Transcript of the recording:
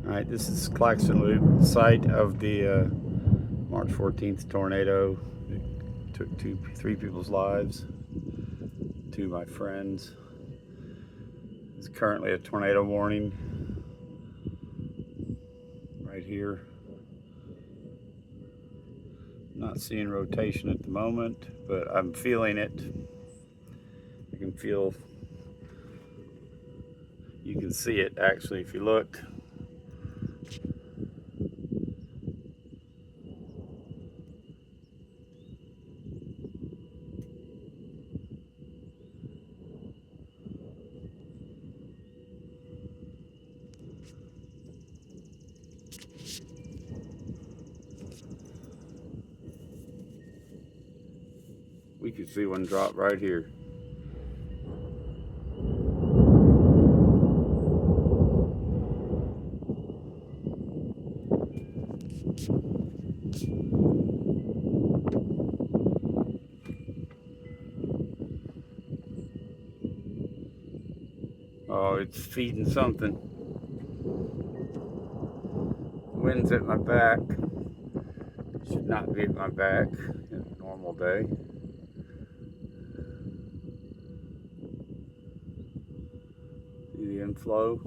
Alright, this is Claxton Loop, site of the March 14th tornado. It took three people's lives, two of my friends. It's currently a tornado warning right here. I'm not seeing rotation at the moment, but I'm feeling it. I can feel, you can see it actually if you look. We could see one drop right here. Oh, it's feeding something. Wind's at my back. Should not be at my back in a normal day. See the inflow?